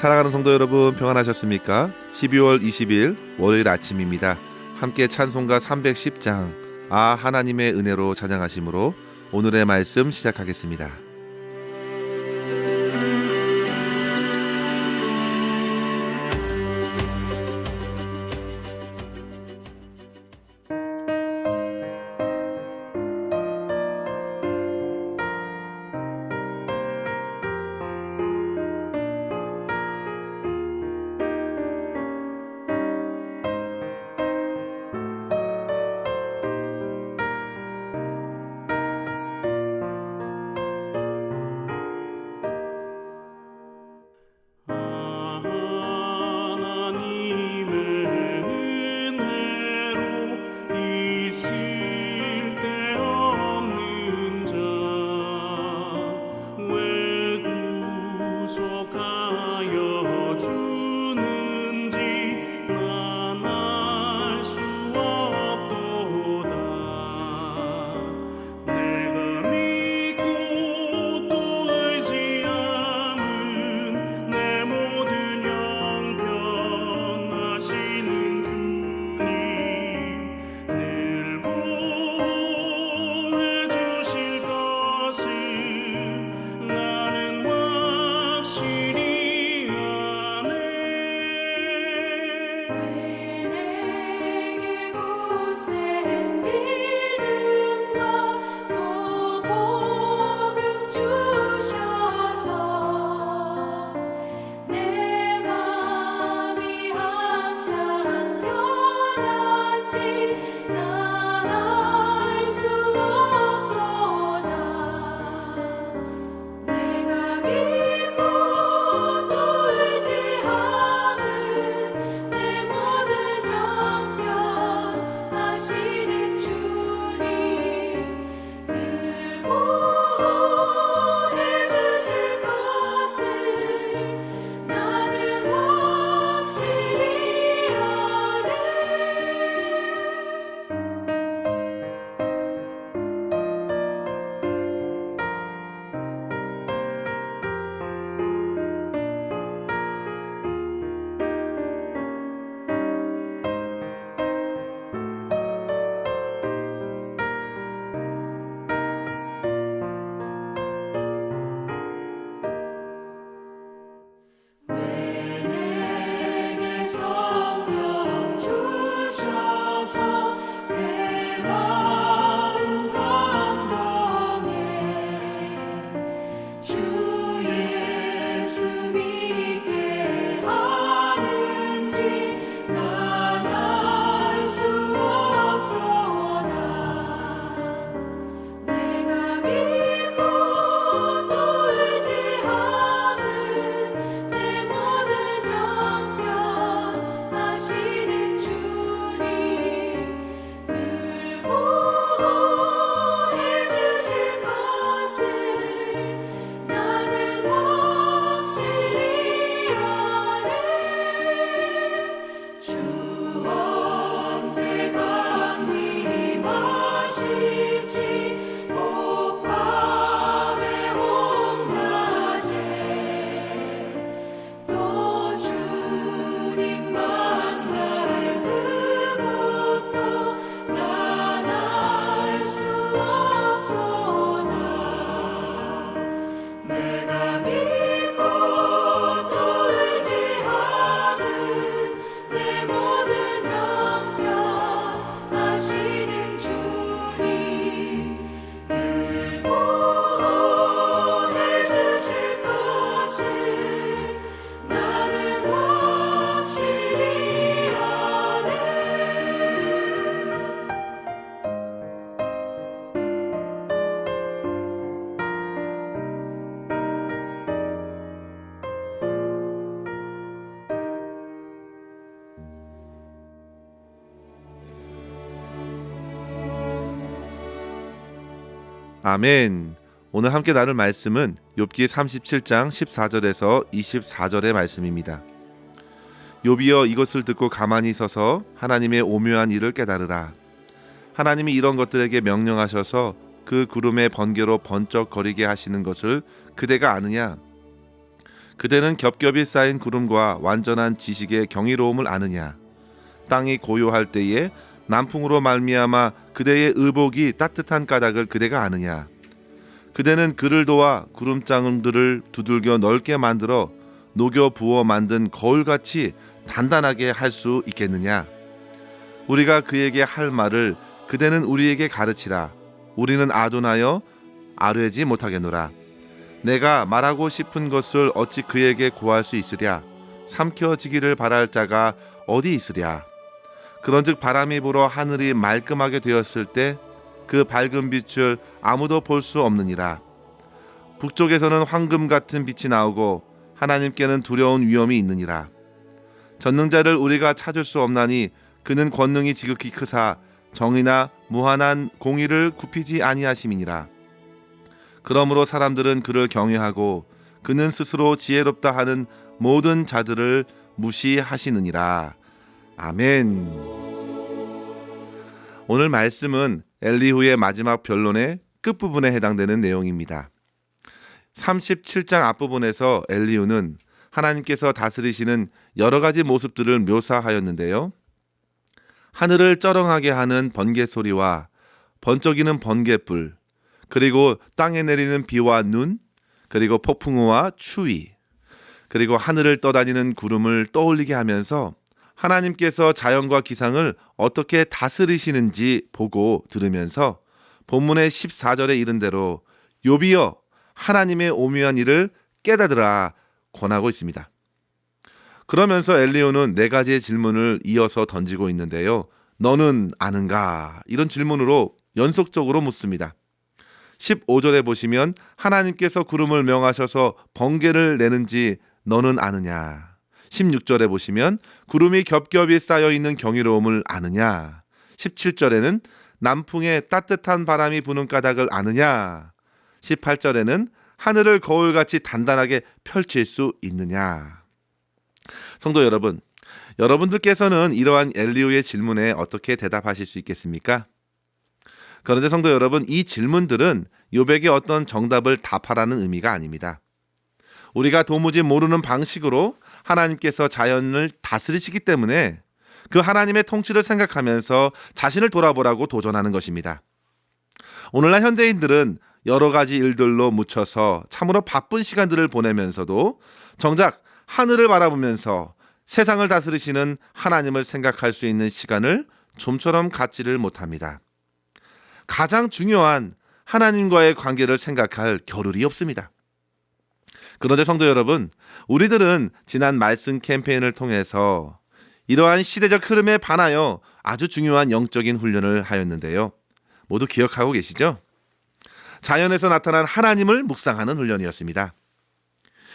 사랑하는 성도 여러분, 평안하셨습니까? 12월 20일 월요일 아침입니다. 함께 찬송가 310장 하나님의 은혜로 찬양하심으로 오늘의 말씀 시작하겠습니다. 아멘. 오늘 함께 나눌 말씀은 욥기 37장 14절에서 24절의 말씀입니다. 욥이여, 이것을 듣고 가만히 서서 하나님의 오묘한 일을 깨달으라. 하나님이 이런 것들에게 명령하셔서 그 구름의 번개로 번쩍거리게 하시는 것을 그대가 아느냐? 그대는 겹겹이 쌓인 구름과 완전한 지식의 경이로움을 아느냐? 땅이 고요할 때에 남풍으로 말미암아 그대의 의복이 따뜻한 까닭을 그대가 아느냐? 그대는 그를 도와 구름장들을 두들겨 넓게 만들어 녹여 부어 만든 거울같이 단단하게 할 수 있겠느냐? 우리가 그에게 할 말을 그대는 우리에게 가르치라. 우리는 아둔하여 아뢰지 못하겠노라. 내가 말하고 싶은 것을 어찌 그에게 고할 수 있으랴? 삼켜지기를 바랄 자가 어디 있으랴? 그런즉 바람이 불어 하늘이 말끔하게 되었을 때 그 밝은 빛을 아무도 볼 수 없느니라. 북쪽에서는 황금 같은 빛이 나오고 하나님께는 두려운 위험이 있느니라. 전능자를 우리가 찾을 수 없나니 그는 권능이 지극히 크사 정의나 무한한 공의를 굽히지 아니하심이니라. 그러므로 사람들은 그를 경외하고 그는 스스로 지혜롭다 하는 모든 자들을 무시하시느니라. 아멘. 오늘 말씀은 엘리후의 마지막 변론의 끝부분에 해당되는 내용입니다. 37장 앞부분에서 엘리후는 하나님께서 다스리시는 여러 가지 모습들을 묘사하였는데요. 하늘을 쩌렁하게 하는 번개 소리와 번쩍이는 번개불, 그리고 땅에 내리는 비와 눈, 그리고 폭풍우와 추위, 그리고 하늘을 떠다니는 구름을 떠올리게 하면서 하나님께서 자연과 기상을 어떻게 다스리시는지 보고 들으면서 본문의 14절에 이른 대로 욥이여 하나님의 오묘한 일을 깨닫으라 권하고 있습니다. 그러면서 엘리후는 네 가지의 질문을 이어서 던지고 있는데요. 너는 아는가? 이런 질문으로 연속적으로 묻습니다. 15절에 보시면 하나님께서 구름을 명하셔서 번개를 내는지 너는 아느냐? 16절에 보시면 구름이 겹겹이 쌓여있는 경이로움을 아느냐? 17절에는 남풍에 따뜻한 바람이 부는 까닭을 아느냐? 18절에는 하늘을 거울같이 단단하게 펼칠 수 있느냐? 성도 여러분, 여러분들께서는 이러한 엘리후의 질문에 어떻게 대답하실 수 있겠습니까? 그런데 성도 여러분, 이 질문들은 욥에게 어떤 정답을 답하라는 의미가 아닙니다. 우리가 도무지 모르는 방식으로 하나님께서 자연을 다스리시기 때문에 그 하나님의 통치를 생각하면서 자신을 돌아보라고 도전하는 것입니다. 오늘날 현대인들은 여러 가지 일들로 묻혀서 참으로 바쁜 시간들을 보내면서도 정작 하늘을 바라보면서 세상을 다스리시는 하나님을 생각할 수 있는 시간을 좀처럼 갖지를 못합니다. 가장 중요한 하나님과의 관계를 생각할 겨를이 없습니다. 그런데 성도 여러분, 우리들은 지난 말씀 캠페인을 통해서 이러한 시대적 흐름에 반하여 아주 중요한 영적인 훈련을 하였는데요. 모두 기억하고 계시죠? 자연에서 나타난 하나님을 묵상하는 훈련이었습니다.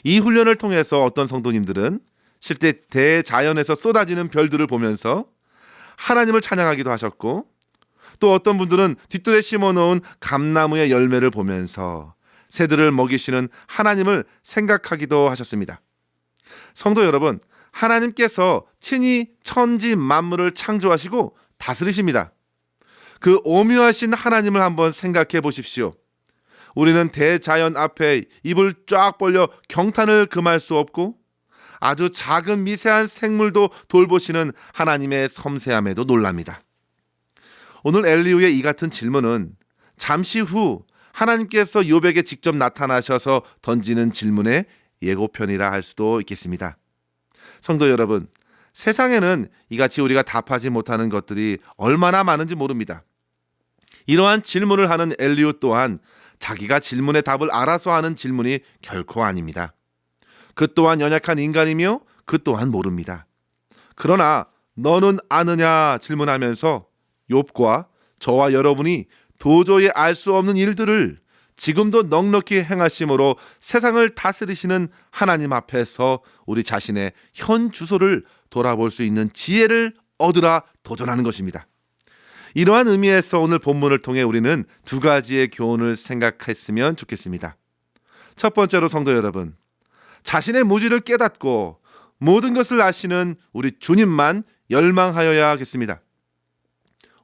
이 훈련을 통해서 어떤 성도님들은 실제 대자연에서 쏟아지는 별들을 보면서 하나님을 찬양하기도 하셨고, 또 어떤 분들은 뒷뜰에 심어놓은 감나무의 열매를 보면서 새들을 먹이시는 하나님을 생각하기도 하셨습니다. 성도 여러분, 하나님께서 친히 천지 만물을 창조하시고 다스리십니다. 그 오묘하신 하나님을 한번 생각해 보십시오. 우리는 대자연 앞에 입을 쫙 벌려 경탄을 금할 수 없고 아주 작은 미세한 생물도 돌보시는 하나님의 섬세함에도 놀랍니다. 오늘 엘리후의 이 같은 질문은 잠시 후 하나님께서 욥에게 직접 나타나셔서 던지는 질문의 예고편이라 할 수도 있겠습니다. 성도 여러분, 세상에는 이같이 우리가 답하지 못하는 것들이 얼마나 많은지 모릅니다. 이러한 질문을 하는 엘리후 또한 자기가 질문의 답을 알아서 하는 질문이 결코 아닙니다. 그 또한 연약한 인간이며 그 또한 모릅니다. 그러나 너는 아느냐 질문하면서 욥과 저와 여러분이 도저히 알 수 없는 일들을 지금도 넉넉히 행하심으로 세상을 다스리시는 하나님 앞에서 우리 자신의 현 주소를 돌아볼 수 있는 지혜를 얻으라 도전하는 것입니다. 이러한 의미에서 오늘 본문을 통해 우리는 두 가지의 교훈을 생각했으면 좋겠습니다. 첫 번째로 성도 여러분, 자신의 무지를 깨닫고 모든 것을 아시는 우리 주님만 열망하여야 하겠습니다.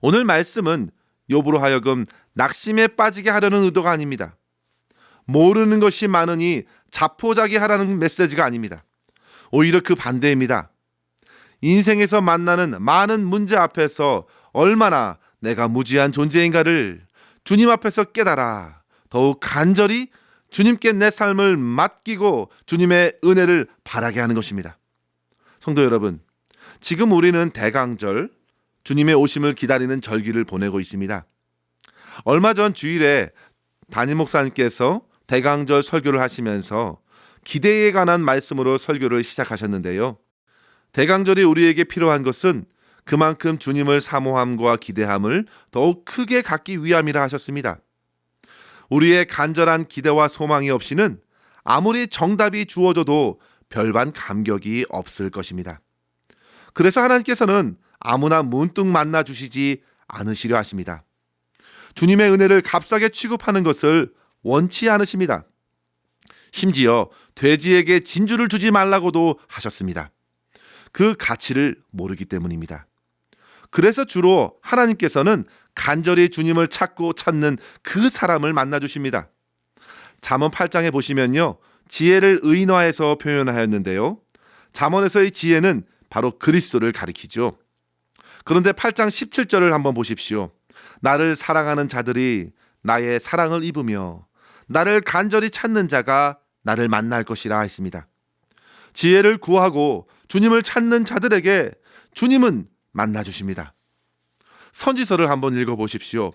오늘 말씀은 욥으로 하여금 낙심에 빠지게 하려는 의도가 아닙니다. 모르는 것이 많으니 자포자기하라는 메시지가 아닙니다. 오히려 그 반대입니다. 인생에서 만나는 많은 문제 앞에서 얼마나 내가 무지한 존재인가를 주님 앞에서 깨달아 더욱 간절히 주님께 내 삶을 맡기고 주님의 은혜를 바라게 하는 것입니다. 성도 여러분, 지금 우리는 대강절, 주님의 오심을 기다리는 절기를 보내고 있습니다. 얼마 전 주일에 담임 목사님께서 대강절 설교를 하시면서 기대에 관한 말씀으로 설교를 시작하셨는데요. 대강절이 우리에게 필요한 것은 그만큼 주님을 사모함과 기대함을 더욱 크게 갖기 위함이라 하셨습니다. 우리의 간절한 기대와 소망이 없이는 아무리 정답이 주어져도 별반 감격이 없을 것입니다. 그래서 하나님께서는 아무나 문득 만나 주시지 않으시려 하십니다. 주님의 은혜를 값싸게 취급하는 것을 원치 않으십니다. 심지어 돼지에게 진주를 주지 말라고도 하셨습니다. 그 가치를 모르기 때문입니다. 그래서 주로 하나님께서는 간절히 주님을 찾고 찾는 그 사람을 만나 주십니다. 잠언 8장에 보시면요, 지혜를 의인화해서 표현하였는데요, 잠언에서의 지혜는 바로 그리스도를 가리키죠. 그런데 8장 17절을 한번 보십시오. 나를 사랑하는 자들이 나의 사랑을 입으며 나를 간절히 찾는 자가 나를 만날 것이라 했습니다. 지혜를 구하고 주님을 찾는 자들에게 주님은 만나 주십니다. 선지서를 한번 읽어보십시오.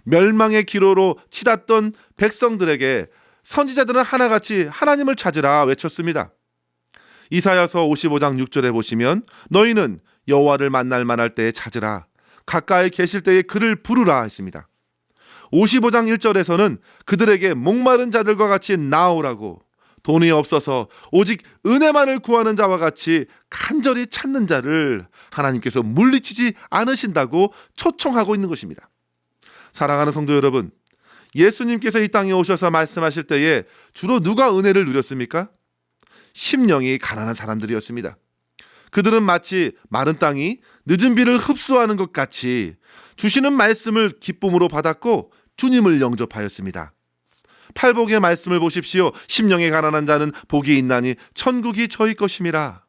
멸망의 기로로 치닫던 백성들에게 선지자들은 하나같이 하나님을 찾으라 외쳤습니다. 이사야서 55장 6절에 보시면 너희는 여호와를 만날 만할 때에 찾으라, 가까이 계실 때에 그를 부르라 했습니다. 55장 1절에서는 그들에게 목마른 자들과 같이 나오라고, 돈이 없어서 오직 은혜만을 구하는 자와 같이 간절히 찾는 자를 하나님께서 물리치지 않으신다고 초청하고 있는 것입니다. 사랑하는 성도 여러분, 예수님께서 이 땅에 오셔서 말씀하실 때에 주로 누가 은혜를 누렸습니까? 심령이 가난한 사람들이었습니다. 그들은 마치 마른 땅이 늦은 비를 흡수하는 것 같이 주시는 말씀을 기쁨으로 받았고 주님을 영접하였습니다. 팔복의 말씀을 보십시오. 심령이 가난한 자는 복이 있나니 천국이 저희 것임이라.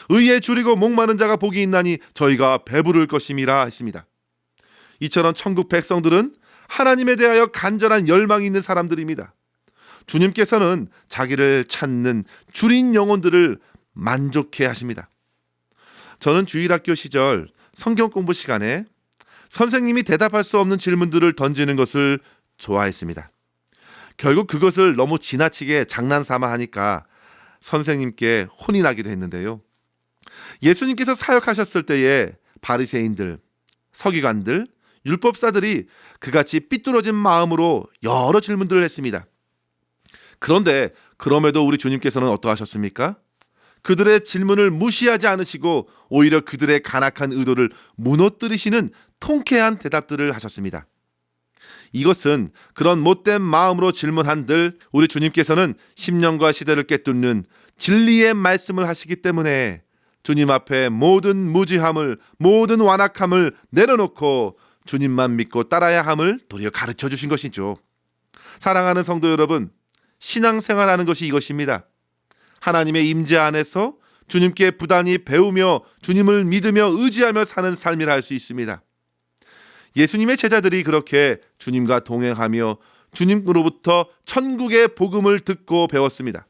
의에 줄이고 목마른 자가 복이 있나니 저희가 배부를 것임이라 했습니다. 이처럼 천국 백성들은 하나님에 대하여 간절한 열망이 있는 사람들입니다. 주님께서는 자기를 찾는 줄인 영혼들을 만족해 하십니다. 저는 주일학교 시절 성경 공부 시간에 선생님이 대답할 수 없는 질문들을 던지는 것을 좋아했습니다. 결국 그것을 너무 지나치게 장난삼아 하니까 선생님께 혼이 나기도 했는데요. 예수님께서 사역하셨을 때에 바리새인들, 서기관들, 율법사들이 그같이 삐뚤어진 마음으로 여러 질문들을 했습니다. 그런데 그럼에도 우리 주님께서는 어떠하셨습니까? 그들의 질문을 무시하지 않으시고 오히려 그들의 간악한 의도를 무너뜨리시는 통쾌한 대답들을 하셨습니다. 이것은 그런 못된 마음으로 질문한들 우리 주님께서는 심령과 시대를 꿰뚫는 진리의 말씀을 하시기 때문에 주님 앞에 모든 무지함을, 모든 완악함을 내려놓고 주님만 믿고 따라야 함을 도리어 가르쳐 주신 것이죠. 사랑하는 성도 여러분, 신앙생활하는 것이 이것입니다. 하나님의 임재 안에서 주님께 부단히 배우며 주님을 믿으며 의지하며 사는 삶이라 할 수 있습니다. 예수님의 제자들이 그렇게 주님과 동행하며 주님으로부터 천국의 복음을 듣고 배웠습니다.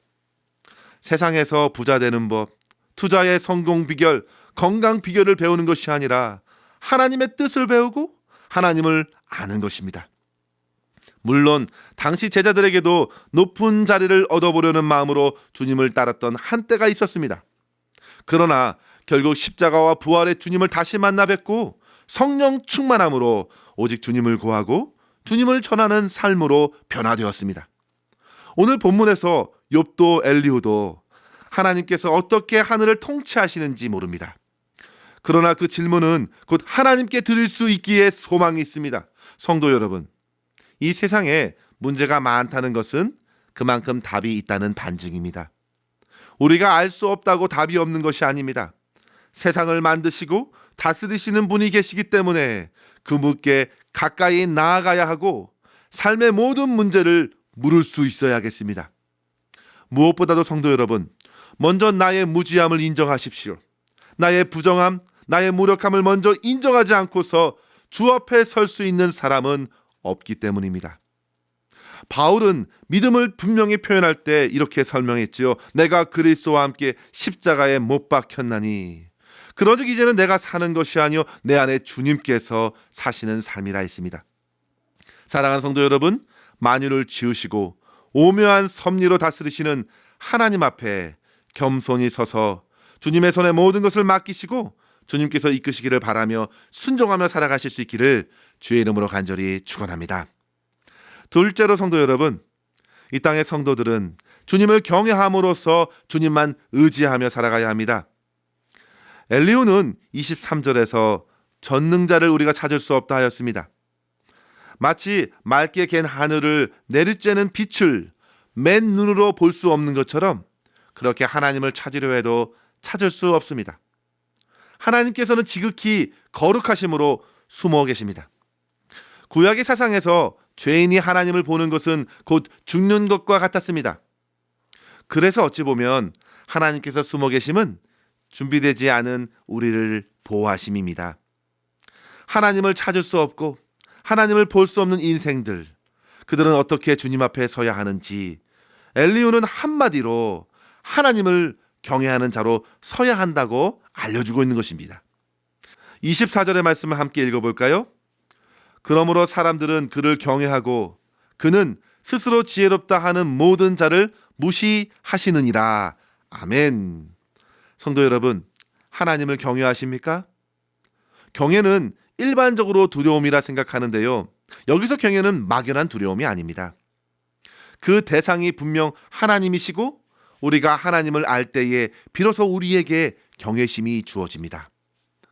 세상에서 부자 되는 법, 투자의 성공 비결, 건강 비결을 배우는 것이 아니라 하나님의 뜻을 배우고 하나님을 아는 것입니다. 물론 당시 제자들에게도 높은 자리를 얻어보려는 마음으로 주님을 따랐던 한때가 있었습니다. 그러나 결국 십자가와 부활의 주님을 다시 만나 뵙고 성령 충만함으로 오직 주님을 구하고 주님을 전하는 삶으로 변화되었습니다. 오늘 본문에서 욥도 엘리후도 하나님께서 어떻게 하늘을 통치하시는지 모릅니다. 그러나 그 질문은 곧 하나님께 드릴 수 있기에 소망이 있습니다. 성도 여러분, 이 세상에 문제가 많다는 것은 그만큼 답이 있다는 반증입니다. 우리가 알 수 없다고 답이 없는 것이 아닙니다. 세상을 만드시고 다스리시는 분이 계시기 때문에 그분께 가까이 나아가야 하고 삶의 모든 문제를 물을 수 있어야겠습니다. 무엇보다도 성도 여러분, 먼저 나의 무지함을 인정하십시오. 나의 부정함, 나의 무력함을 먼저 인정하지 않고서 주 앞에 설 수 있는 사람은 없기 때문입니다. 바울은 믿음을 분명히 표현할 때 이렇게 설명했지요. 내가 그리스도와 함께 십자가에 못 박혔나니 그러즉 이제는 내가 사는 것이 아니요 내 안에 주님께서 사시는 삶이라 했습니다. 사랑하는 성도 여러분, 만유를 지으시고 오묘한 섭리로 다스리시는 하나님 앞에 겸손히 서서 주님의 손에 모든 것을 맡기시고 주님께서 이끄시기를 바라며 순종하며 살아가실 수 있기를 주의 이름으로 간절히 축원합니다. 둘째로 성도 여러분, 이 땅의 성도들은 주님을 경외함으로써 주님만 의지하며 살아가야 합니다. 엘리후는 23절에서 전능자를 우리가 찾을 수 없다 하였습니다. 마치 맑게 갠 하늘을 내리쬐는 빛을 맨 눈으로 볼 수 없는 것처럼 그렇게 하나님을 찾으려 해도 찾을 수 없습니다. 하나님께서는 지극히 거룩하심으로 숨어 계십니다. 구약의 사상에서 죄인이 하나님을 보는 것은 곧 죽는 것과 같았습니다. 그래서 어찌 보면 하나님께서 숨어 계심은 준비되지 않은 우리를 보호하심입니다. 하나님을 찾을 수 없고 하나님을 볼 수 없는 인생들, 그들은 어떻게 주님 앞에 서야 하는지 엘리후는 한마디로 하나님을 경외하는 자로 서야 한다고 알려주고 있는 것입니다. 24절의 말씀을 함께 읽어볼까요? 그러므로 사람들은 그를 경외하고 그는 스스로 지혜롭다 하는 모든 자를 무시하시느니라. 아멘. 성도 여러분, 하나님을 경외하십니까? 경외는 일반적으로 두려움이라 생각하는데요, 여기서 경외는 막연한 두려움이 아닙니다. 그 대상이 분명 하나님이시고 우리가 하나님을 알 때에 비로소 우리에게 경외심이 주어집니다.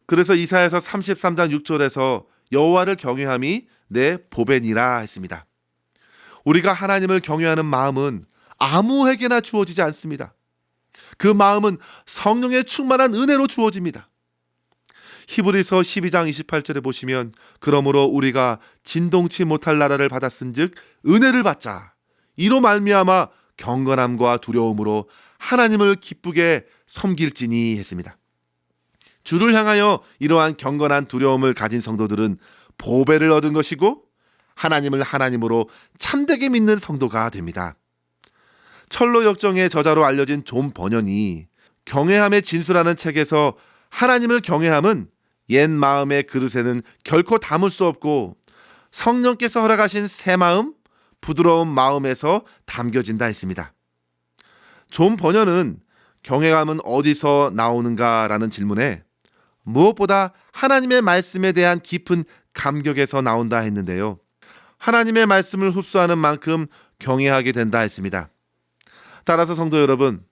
그래서 이사야서 33장 6절에서 여호와를 경외함이 내 보배니라 했습니다. 우리가 하나님을 경외하는 마음은 아무에게나 주어지지 않습니다. 그 마음은 성령의 충만한 은혜로 주어집니다. 히브리서 12장 28절에 보시면 그러므로 우리가 진동치 못할 나라를 받았은즉 은혜를 받자. 이로 말미암아 경건함과 두려움으로 하나님을 기쁘게 섬길지니 했습니다. 주를 향하여 이러한 경건한 두려움을 가진 성도들은 보배를 얻은 것이고 하나님을 하나님으로 참되게 믿는 성도가 됩니다. 철로 역정의 저자로 알려진 존 버년이 경외함의 진수라는 책에서 하나님을 경외함은 옛 마음의 그릇에는 결코 담을 수 없고 성령께서 허락하신 새 마음, 부드러운 마음에서 담겨진다 했습니다. 존 버년은 경외감은 어디서 나오는가라는 질문에 무엇보다 하나님의 말씀에 대한 깊은 감격에서 나온다 했는데요, 하나님의 말씀을 흡수하는 만큼 경외하게 된다 했습니다. 따라서 성도 여러분,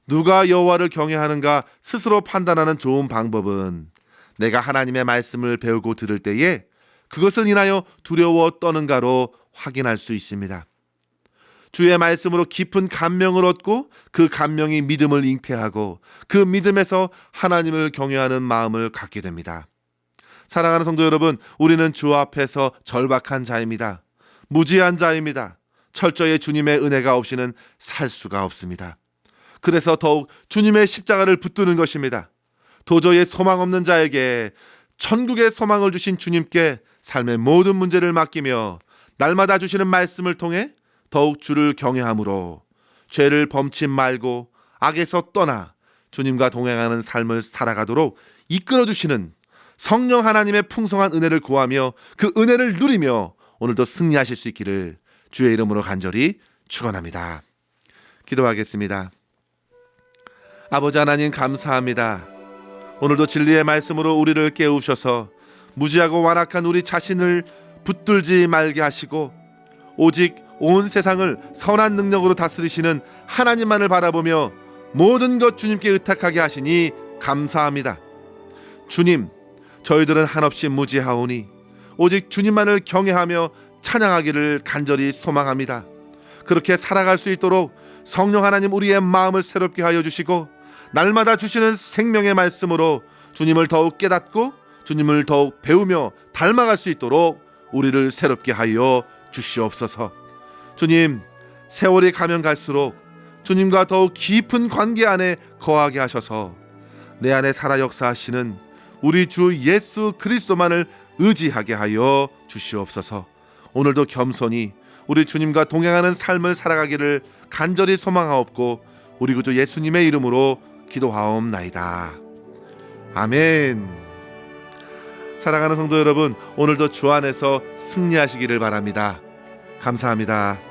누가 여호와를 경외하는가 스스로 판단하는 좋은 방법은 내가 하나님의 말씀을 배우고 들을 때에 그것을 인하여 두려워 떠는가로 확인할 수 있습니다. 주의 말씀으로 깊은 감명을 얻고 그 감명이 믿음을 잉태하고 그 믿음에서 하나님을 경외하는 마음을 갖게 됩니다. 사랑하는 성도 여러분, 우리는 주 앞에서 절박한 자입니다. 무지한 자입니다. 철저히 주님의 은혜가 없이는 살 수가 없습니다. 그래서 더욱 주님의 십자가를 붙드는 것입니다. 도저히 소망 없는 자에게 천국의 소망을 주신 주님께 삶의 모든 문제를 맡기며 날마다 주시는 말씀을 통해 더욱 주를 경외함으로 죄를 범치 말고 악에서 떠나 주님과 동행하는 삶을 살아가도록 이끌어주시는 성령 하나님의 풍성한 은혜를 구하며 그 은혜를 누리며 오늘도 승리하실 수 있기를 주의 이름으로 간절히 축원합니다. 기도하겠습니다. 아버지 하나님, 감사합니다. 오늘도 진리의 말씀으로 우리를 깨우셔서 무지하고 완악한 우리 자신을 붙들지 말게 하시고 오직 온 세상을 선한 능력으로 다스리시는 하나님만을 바라보며 모든 것 주님께 의탁하게 하시니 감사합니다. 주님, 저희들은 한없이 무지하오니 오직 주님만을 경외하며 찬양하기를 간절히 소망합니다. 그렇게 살아갈 수 있도록 성령 하나님 우리의 마음을 새롭게 하여 주시고 날마다 주시는 생명의 말씀으로 주님을 더욱 깨닫고 주님을 더욱 배우며 닮아갈 수 있도록 우리를 새롭게 하여 주시옵소서. 주님, 세월이 가면 갈수록 주님과 더욱 깊은 관계 안에 거하게 하셔서 내 안에 살아 역사하시는 우리 주 예수 그리스도만을 의지하게 하여 주시옵소서. 오늘도 겸손히 우리 주님과 동행하는 삶을 살아가기를 간절히 소망하옵고 우리 구주 예수님의 이름으로 기도하옵나이다. 아멘. 사랑하는 성도 여러분, 오늘도 주 안에서 승리하시기를 바랍니다. 감사합니다.